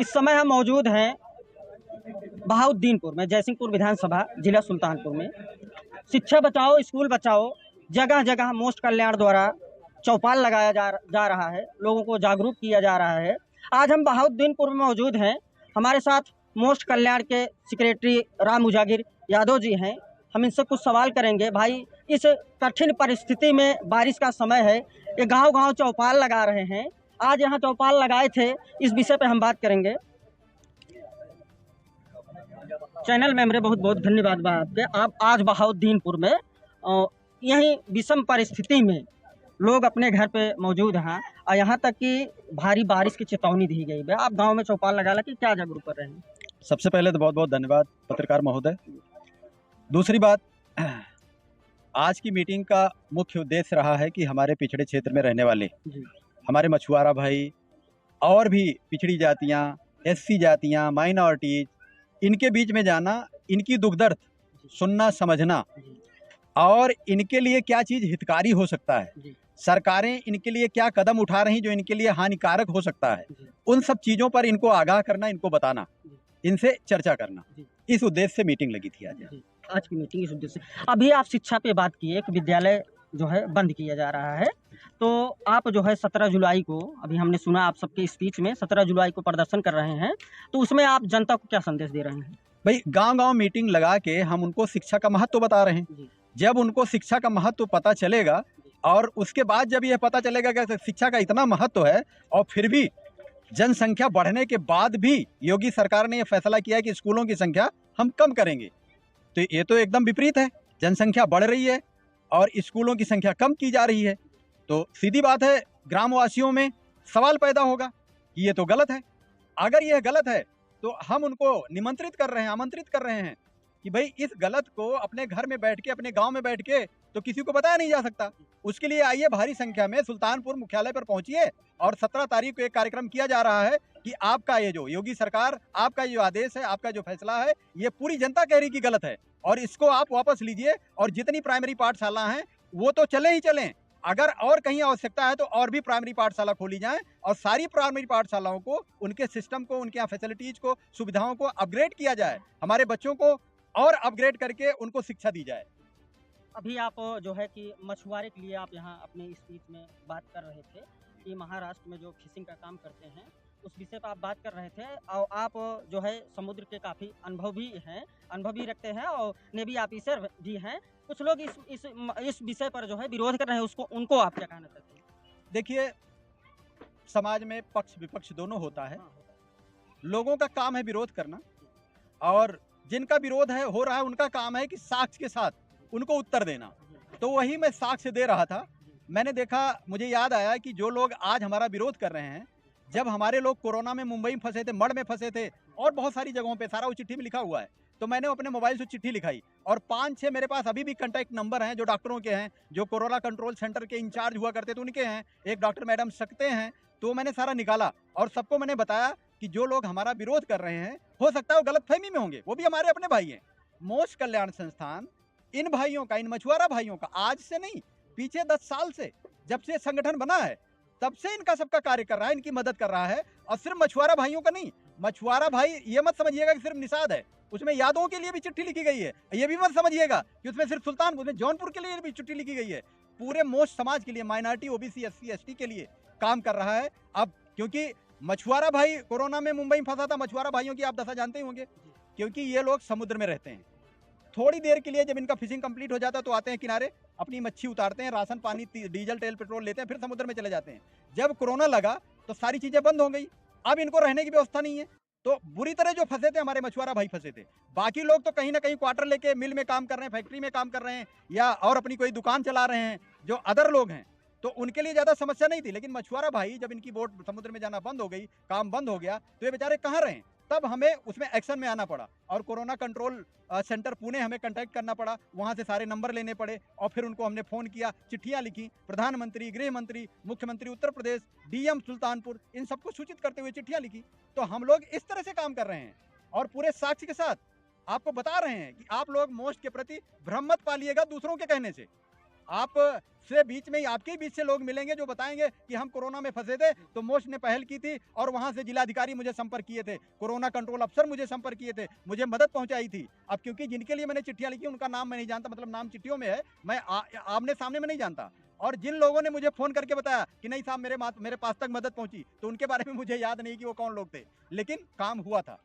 इस समय हम मौजूद हैं बहाउद्दीनपुर में, जयसिंहपुर विधानसभा जिला सुल्तानपुर में। शिक्षा बचाओ स्कूल बचाओ, जगह जगह मोस्ट कल्याण द्वारा चौपाल लगाया जा रहा है, लोगों को जागरूक किया जा रहा है। आज हम बहाउद्दीनपुर में मौजूद हैं। हमारे साथ मोस्ट कल्याण के सेक्रेटरी राम उजागिर यादव जी हैं। हम इनसे कुछ सवाल करेंगे। भाई, इस कठिन परिस्थिति में बारिश का समय है, ये गांव-गांव चौपाल लगा रहे हैं। आज यहाँ चौपाल लगाए थे, इस विषय पे हम बात करेंगे। चैनल में मेरे बहुत बहुत धन्यवाद बा आपके। आप आज बहाउद्दीनपुर में यही विषम परिस्थिति में लोग अपने घर पे मौजूद हैं और यहाँ तक कि भारी बारिश की चेतावनी दी गई है। आप गांव में चौपाल लगा ला कि क्या जागरूक कर रहे हैं? सबसे पहले तो बहुत बहुत धन्यवाद पत्रकार महोदय। दूसरी बात, आज की मीटिंग का मुख्य उद्देश्य रहा है कि हमारे पिछड़े क्षेत्र में रहने वाले हमारे मछुआरा भाई और भी पिछड़ी जातियाँ, एससी जातियाँ, माइनॉरिटीज, इनके बीच में जाना, इनकी दुख दर्द सुनना समझना और इनके लिए क्या चीज़ हितकारी हो सकता है, सरकारें इनके लिए क्या कदम उठा रही जो इनके लिए हानिकारक हो सकता है, उन सब चीज़ों पर इनको आगाह करना, इनको बताना, इनसे चर्चा करना, इस उद्देश्य से मीटिंग लगी थी आज की मीटिंग इस उद्देश्य से। अभी आप शिक्षा पे बात किए, एक विद्यालय जो है बंद किया जा रहा है, तो आप जो है 17 जुलाई को, अभी हमने सुना आप सबके स्पीच में 17 जुलाई को प्रदर्शन कर रहे हैं, तो उसमें आप जनता को क्या संदेश दे रहे हैं? भाई, गांव-गांव मीटिंग लगा के हम उनको शिक्षा का महत्व बता रहे हैं। जब उनको शिक्षा का महत्व पता चलेगा और उसके बाद जब यह पता चलेगा कि शिक्षा का इतना महत्व है और फिर भी जनसंख्या बढ़ने के बाद भी योगी सरकार ने यह फैसला किया है कि स्कूलों की संख्या हम कम करेंगे, तो ये तो एकदम विपरीत है। जनसंख्या बढ़ रही है और स्कूलों की संख्या कम की जा रही है, तो सीधी बात है ग्रामवासियों में सवाल पैदा होगा कि ये तो गलत है। अगर यह गलत है तो हम उनको निमंत्रित कर रहे हैं, आमंत्रित कर रहे हैं कि भाई इस गलत को अपने घर में बैठ के, अपने गांव में बैठ के तो किसी को बताया नहीं जा सकता। उसके लिए आइए, भारी संख्या में सुल्तानपुर मुख्यालय पर पहुंचिए और 17 तारीख को एक कार्यक्रम किया जा रहा है कि आपका ये जो योगी सरकार, आपका जो आदेश है, आपका जो फैसला है, ये पूरी जनता कह रही कि गलत है और इसको आप वापस लीजिए और जितनी प्राइमरी पाठशाला हैं वो तो चले ही चलें। अगर और कहीं आवश्यकता है तो और भी प्राइमरी पाठशाला खोली जाए और सारी प्राइमरी पाठशालाओं को, उनके सिस्टम को, उनके यहाँ फैसिलिटीज को, सुविधाओं को अपग्रेड किया जाए, हमारे बच्चों को और अपग्रेड करके उनको शिक्षा दी जाए। अभी आप जो है कि मछुआरे के लिए आप यहाँ अपने स्पीच में बात कर रहे थे कि महाराष्ट्र में जो फिशिंग का काम करते हैं उस विषय पर आप बात कर रहे थे और आप जो है समुद्र के काफ़ी अनुभव भी रखते हैं और नेवी ऑफिसर भी हैं। कुछ लोग इस विषय पर जो है विरोध कर रहे हैं, उसको उनको आप क्या कहना चाहते हैं? देखिए, समाज में पक्ष विपक्ष दोनों होता है। लोगों का काम है विरोध करना और जिनका विरोध है हो रहा है उनका काम है कि साक्ष्य के साथ उनको उत्तर देना। तो वही मैं साक्ष्य दे रहा था। मैंने देखा, मुझे याद आया कि जो लोग आज हमारा विरोध कर रहे हैं, जब हमारे लोग कोरोना में मुंबई में फंसे थे, मड़ में फंसे थे और बहुत सारी जगहों पे, सारा वो चिट्ठी में लिखा हुआ है, तो मैंने अपने मोबाइल से चिट्ठी लिखाई और 5-6 मेरे पास अभी भी कॉन्टैक्ट नंबर हैं जो डॉक्टरों के हैं, जो कोरोना कंट्रोल सेंटर के इंचार्ज हुआ करते थे उनके हैं, एक डॉक्टर मैडम सकते हैं, तो मैंने सारा निकाला और सबको मैंने बताया कि जो लोग हमारा विरोध कर रहे हैं हो सकता है वो गलतफहमी में होंगे, वो भी हमारे अपने भाई हैं। मोस्ट कल्याण संस्थान इन भाइयों का, इन मछुआरा भाइयों का आज से नहीं, पीछे 10 साल से जब से संगठन बना है तब से इनका सबका कार्य कर रहा है, इनकी मदद कर रहा है। और सिर्फ मछुआरा भाइयों का नहीं, मछुआरा भाई ये मत समझिएगा कि सिर्फ निषाद है, उसमें यादवों के लिए भी चिट्ठी लिखी गई है। ये भी मत समझिएगा कि उसमें सिर्फ सुल्तानपुर में, जौनपुर के लिए भी चिट्ठी लिखी गई है। पूरे मोस्ट समाज के लिए, माइनॉरिटी, ओबीसी, एससी, एसटी के लिए काम कर रहा है। अब क्योंकि मछुआरा भाई कोरोना में मुंबई में फंसा था, मछुआरा भाइयों की आप दशा जानते ही होंगे, क्योंकि ये लोग समुद्र में रहते हैं। थोड़ी देर के लिए जब इनका फिशिंग कंप्लीट हो जाता है तो आते हैं किनारे, अपनी मच्छी उतारते हैं, राशन पानी, डीजल, तेल, पेट्रोल लेते हैं, फिर समुद्र में चले जाते हैं। जब कोरोना लगा तो सारी चीजें बंद हो गई, अब इनको रहने की व्यवस्था नहीं है, तो बुरी तरह जो फंसे थे हमारे मछुआरा भाई फंसे थे। बाकी लोग तो कहीं ना कहीं क्वार्टर लेके मिल में काम कर रहे हैं, फैक्ट्री में काम कर रहे हैं या और अपनी कोई दुकान चला रहे हैं, जो अदर लोग हैं, तो उनके लिए ज्यादा समस्या नहीं थी। लेकिन मछुआरा भाई जब इनकी बोट समुद्र में जाना बंद हो गई, काम बंद हो गया, तो ये बेचारे कहाँ रहे? तब हमें उसमें एक्शन में आना पड़ा और कोरोना कंट्रोल सेंटर पुणे हमें कांटेक्ट करना पड़ा, वहां से सारे नंबर लेने पड़े और फिर उनको हमने फोन किया, चिट्ठियां लिखी, प्रधानमंत्री, गृह मंत्री, मुख्यमंत्री उत्तर प्रदेश, डीएम सुल्तानपुर, इन सबको सूचित करते हुए चिट्ठियां लिखी। तो हम लोग इस तरह से काम कर रहे हैं और पूरे साक्ष्य के साथ आपको बता रहे हैं कि आप लोग मोस्ट के प्रति भ्रम मत पालिएगा दूसरों के कहने से। आप से बीच में ही, आपके ही बीच से लोग मिलेंगे जो बताएंगे कि हम कोरोना में फंसे थे, तो मोस्ट ने पहल की थी और वहां से जिलाधिकारी मुझे संपर्क किए थे, कोरोना कंट्रोल अफसर मुझे संपर्क किए थे, मुझे मदद पहुंचाई थी। अब क्योंकि जिनके लिए मैंने चिट्ठियां लिखी उनका नाम मैं नहीं जानता, मतलब नाम चिट्ठियों में है, मैं आमने सामने में नहीं जानता। और जिन लोगों ने मुझे फोन करके बताया कि नहीं साहब मेरे पास तक मदद पहुंची, तो उनके बारे में मुझे याद नहीं कि वो कौन लोग थे, लेकिन काम हुआ था।